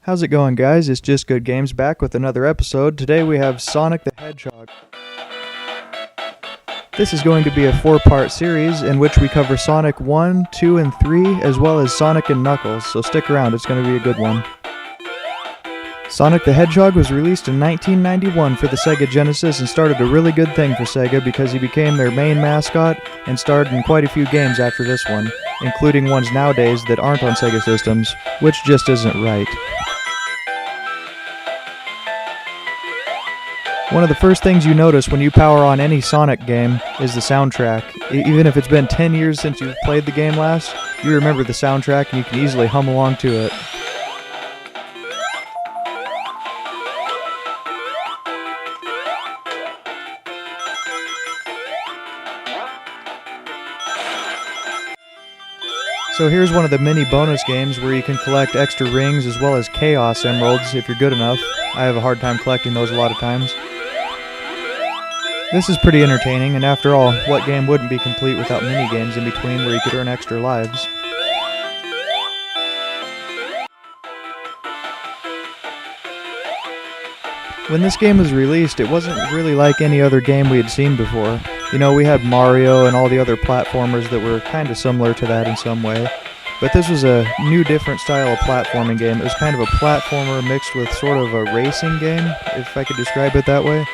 How's it going, guys? It's Just Good Games back with another episode. Today we have Sonic the Hedgehog. This is going to be a 4-part series in which we cover Sonic 1, 2, and 3, as well as Sonic and Knuckles, so stick around, it's going to be a good one. Sonic the Hedgehog was released in 1991 for the Sega Genesis and started a really good thing for Sega because he became their main mascot and starred in quite a few games after this one, including ones nowadays that aren't on Sega systems, which just isn't right. One of the first things you notice when you power on any Sonic game is the soundtrack. Even if it's been 10 years since you've played the game last, you remember the soundtrack and you can easily hum along to it. So here's one of the mini bonus games where you can collect extra rings as well as Chaos Emeralds if you're good enough. I have a hard time collecting those a lot of times. This is pretty entertaining, and after all, what game wouldn't be complete without mini-games in between where you could earn extra lives? When this game was released, it wasn't really like any other game we had seen before. You know, we had Mario and all the other platformers that were kind of similar to that in some way. But this was a new, different style of platforming game. It was kind of a platformer mixed with sort of a racing game, if I could describe it that way.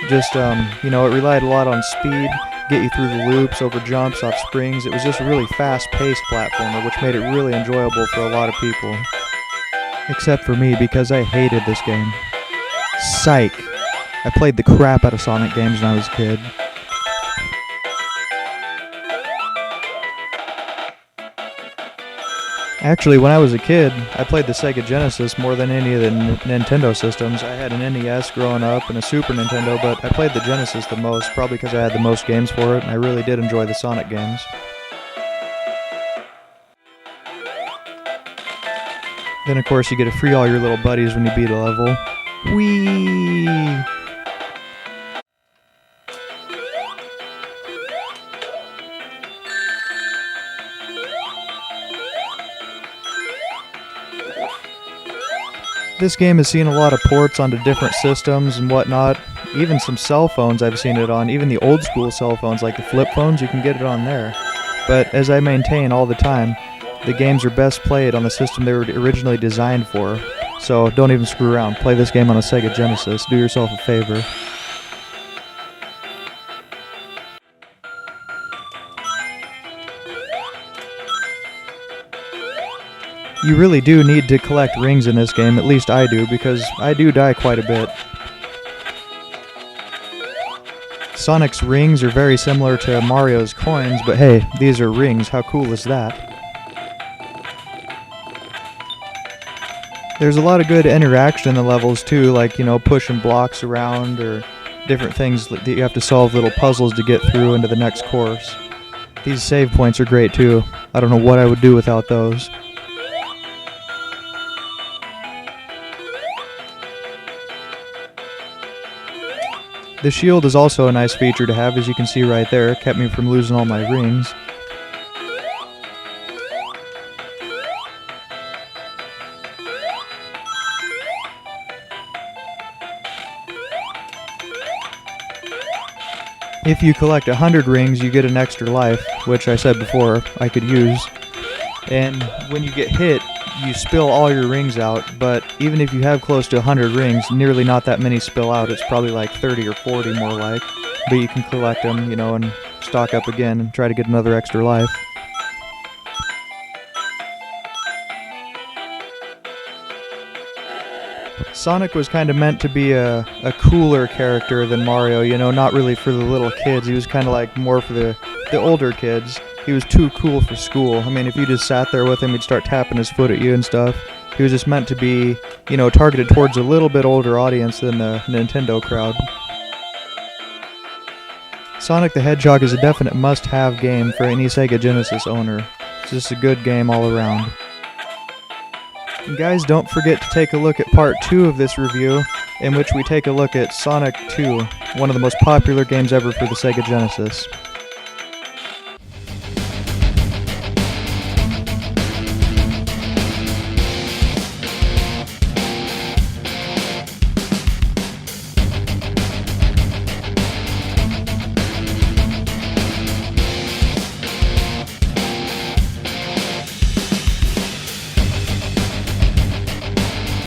Just, you know, it relied a lot on speed, get you through the loops, over jumps, off springs. It was just a really fast-paced platformer, which made it really enjoyable for a lot of people. Except for me, because I hated this game. Psych! I played the crap out of Sonic games when I was a kid. Actually, when I was a kid, I played the Sega Genesis more than any of the Nintendo systems. I had an NES growing up and a Super Nintendo, but I played the Genesis the most, probably because I had the most games for it, and I really did enjoy the Sonic games. Then, of course, you get to free all your little buddies when you beat a level. Whee! This game has seen a lot of ports onto different systems and whatnot, even some cell phones I've seen it on, even the old school cell phones like the flip phones, you can get it on there. But as I maintain all the time, the games are best played on the system they were originally designed for, so don't even screw around, play this game on a Sega Genesis, do yourself a favor. You really do need to collect rings in this game, at least I do, because I do die quite a bit. Sonic's rings are very similar to Mario's coins, but hey, these are rings, how cool is that? There's a lot of good interaction in the levels too, like, you know, pushing blocks around or different things that you have to solve little puzzles to get through into the next course. These save points are great too. I don't know what I would do without those. The shield is also a nice feature to have, as you can see right there. It kept me from losing all my rings. If you collect 100 rings, you get an extra life, which I said before I could use. And when you get hit, you spill all your rings out, but even if you have close to 100 rings, nearly not that many spill out. It's probably like 30 or 40 more like, but you can collect them, you know, and stock up again and try to get another extra life. Sonic was kind of meant to be a cooler character than Mario, you know, not really for the little kids. He was kind of like more for the older kids. He was too cool for school. I mean, if you just sat there with him, he'd start tapping his foot at you and stuff. He was just meant to be, you know, targeted towards a little bit older audience than the Nintendo crowd. Sonic the Hedgehog is a definite must-have game for any Sega Genesis owner. It's just a good game all around. And guys, don't forget to take a look at part 2 of this review, in which we take a look at Sonic 2, one of the most popular games ever for the Sega Genesis.